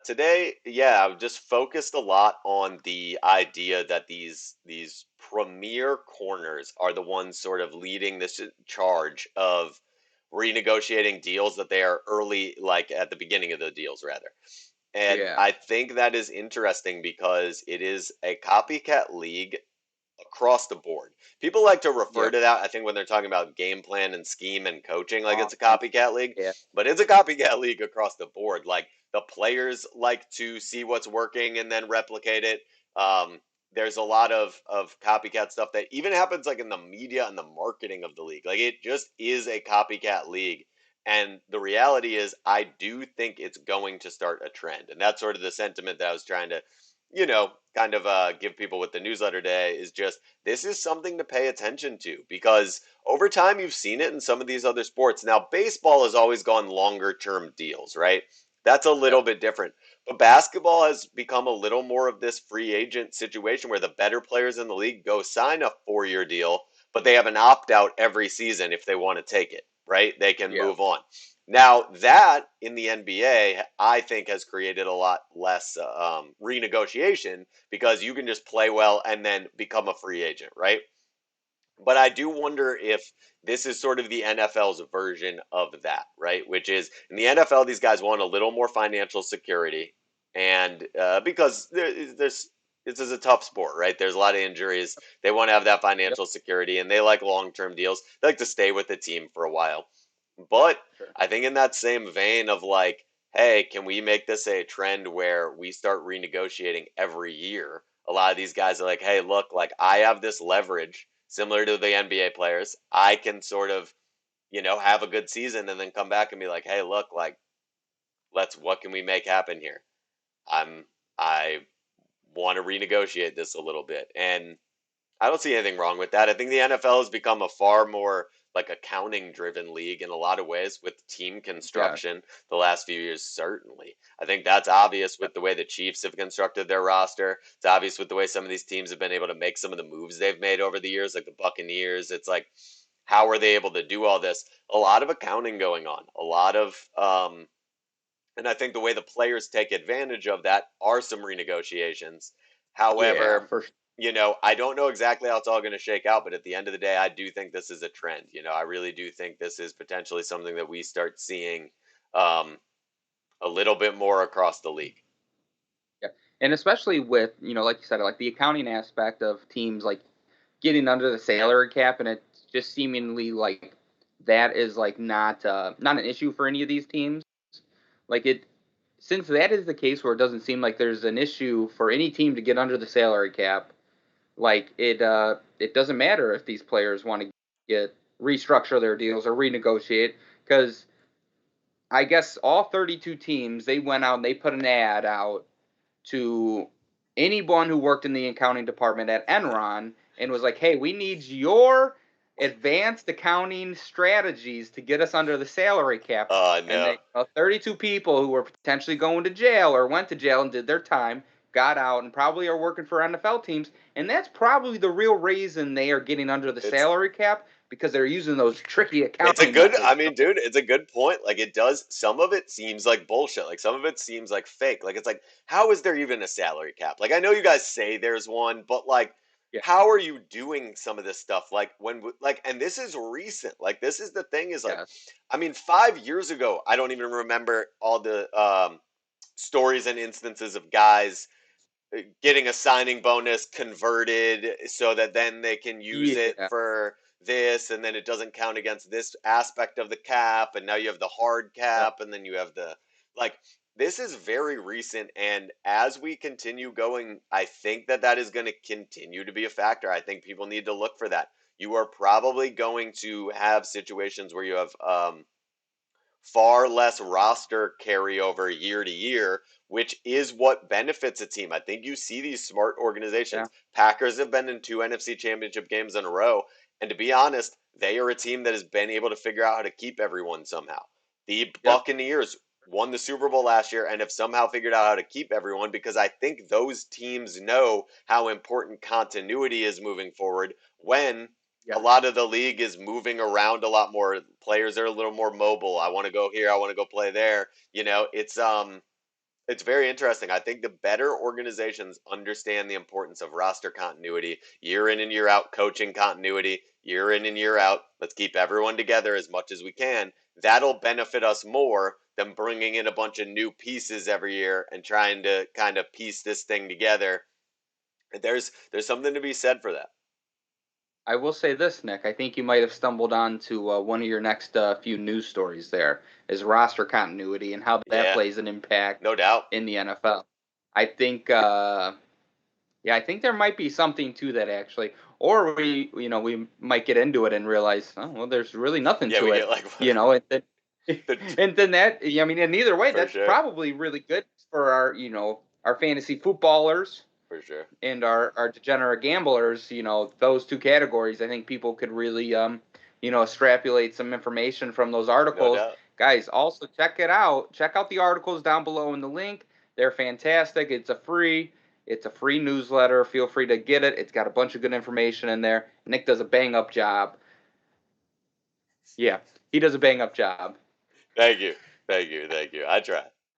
Today, yeah, I've just focused a lot on the idea that these premier corners are the ones sort of leading this charge of renegotiating deals that they are early, like at the beginning of the deals, rather. And Yeah. I think that is interesting because it is a copycat league across the board. People like to refer Yep. to that, I think, when they're talking about game plan and scheme and coaching, like it's a Uh-huh. copycat league, Yeah. but it's a copycat league across the board. Like the players like to see what's working and then replicate it. There's a lot of copycat stuff that even happens like in the media and the marketing of the league. Like it just is a copycat league. And the reality is, I do think it's going to start a trend. And that's sort of the sentiment that I was trying to kind of give people with the newsletter today is just this is something to pay attention to because over time you've seen it in some of these other sports. Now, baseball has always gone longer term deals, right? That's a little Yep. bit different. But basketball has become a little more of this free agent situation where the better players in the league go sign a 4 year deal, but they have an opt out every season if they want to take it, right? They can Yep. move on. Now, that in the NBA, I think has created a lot less renegotiation because you can just play well and then become a free agent, right? But I do wonder if this is sort of the NFL's version of that, right? Which is in the NFL, these guys want a little more financial security. And because there's this is a tough sport, right? There's a lot of injuries. They want to have that Yep. financial security and they like long term deals. They like to stay with the team for a while. But Sure. I think in that same vein of like, hey, can we make this a trend where we start renegotiating every year? A lot of these guys are like, hey, look, like I have this leverage similar to the NBA players. I can sort of, have a good season and then come back and be like, hey, look, like what can we make happen here? I want to renegotiate this a little bit. And I don't see anything wrong with that. I think the NFL has become a far more like accounting driven league in a lot of ways with team Yeah. construction the last few years, certainly. I think that's obvious Yep. with the way the Chiefs have constructed their roster. It's obvious with the way some of these teams have been able to make some of the moves they've made over the years, like the Buccaneers. It's like, how are they able to do all this? A lot of accounting going on, a lot of and I think the way the players take advantage of that are some renegotiations. Yeah. However, For sure. I don't know exactly how it's all going to shake out, but at the end of the day, I do think this is a trend. I really do think this is potentially something that we start seeing um, a little bit more across the league. Yeah. And especially with, like you said, like the accounting aspect of teams like getting under the salary cap, and it's just seemingly like that is like not an issue for any of these teams. Like it since that is the case where it doesn't seem like there's an issue for any team to get under the salary cap, like it doesn't matter if these players want to get restructure their deals or renegotiate because I guess all 32 teams they went out and they put an ad out to anyone who worked in the accounting department at Enron and was like, "Hey, we need your advanced accounting strategies to get us under the salary cap." And No, they 32 people who were potentially going to jail or went to jail and did their time got out and probably are working for NFL teams, and that's probably the real reason they are getting under the it's salary cap because they're using those tricky It's a accounting good, methods. I mean, dude, it's a good point. Like, it does, some of it seems like bullshit. Like, some of it seems like fake. Like, it's like, how is there even a salary cap? Like, I know you guys say there's one, but like, Yeah. how are you doing some of this stuff? Like, and this is recent. Like, this is the thing is like, Yes. I mean, 5 years ago, I don't even remember all the stories and instances of guys getting a signing bonus converted so that then they can use it Yeah. for this and then it doesn't count against this aspect of the cap and now you have the hard Yep. cap and then you have the like this is very recent and as we continue going I think that that is going to continue to be a factor. I think people need to look for that. You are probably going to have situations where you have far less roster carryover year to year, which is what benefits a team. I think you see these smart Yeah. organizations. Packers have been in two NFC championship games in a row. And to be honest, they are a team that has been able to figure out how to keep everyone somehow. The Yep. Buccaneers won the Super Bowl last year and have somehow figured out how to keep everyone because I think those teams know how important continuity is moving forward when a Yeah. lot of the league is moving around a lot more. Players are a little more mobile. I want to go here, I want to go play there. It's It's very interesting. I think the better organizations understand the importance of roster continuity, year in and year out, coaching continuity, year in and year out. Let's keep everyone together as much as we can. That'll benefit us more than bringing in a bunch of new pieces every year and trying to kind of piece this thing together. There's something to be said for that. I will say this, Nick. I think you might have stumbled onto one of your next few news stories there is roster continuity and how that Yeah, plays an impact no doubt. in the NFL. I think, yeah, I think there might be something to that actually. Or we might get into it and realize, oh, well, there's really nothing Yeah, to we get it, like and then, the and then that, I mean, in either way, for that's sure, probably really good for our fantasy footballers for sure, and our degenerate gamblers, those two categories, I think people could really, extrapolate some information from those no articles. doubt. Guys, also check it out. Check out the articles down below in the link. They're fantastic. It's a free newsletter. Feel free to get it. It's got a bunch of good information in there. Nick does a bang up job. Yeah, he does a bang up job. Thank you, thank you, thank you. I try.